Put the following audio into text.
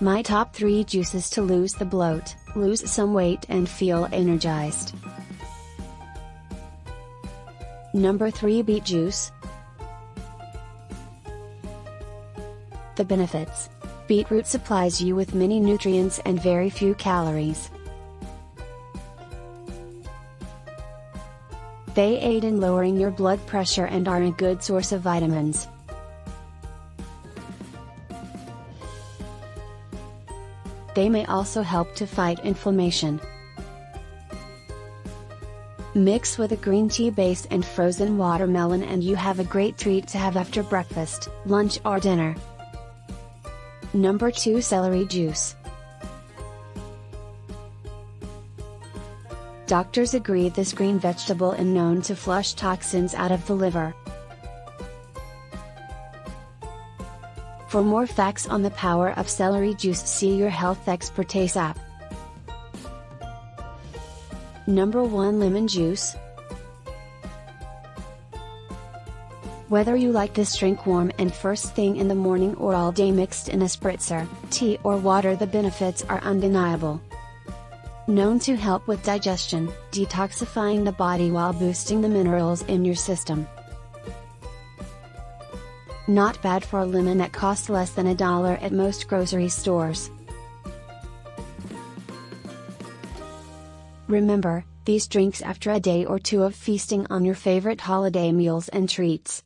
My top 3 juices to lose the bloat, lose some weight and feel energized. Number 3, beet juice. The benefits. Beetroot supplies you with many nutrients and very few calories. They aid in lowering your blood pressure and are a good source of vitamins. They may also help to fight inflammation. Mix with a green tea base and frozen watermelon and you have a great treat to have after breakfast, lunch or dinner. Number 2, celery juice. Doctors agree this green vegetable is known to flush toxins out of the liver. For more facts on the power of celery juice, see your health expertise app. Number 1, lemon juice. Whether you like this drink warm and first thing in the morning or all day mixed in a spritzer, tea or water, the benefits are undeniable. Known to help with digestion, detoxifying the body while boosting the minerals in your system. Not bad for a lemon that costs less than $1 at most grocery stores. Remember, these drinks after a day or two of feasting on your favorite holiday meals and treats.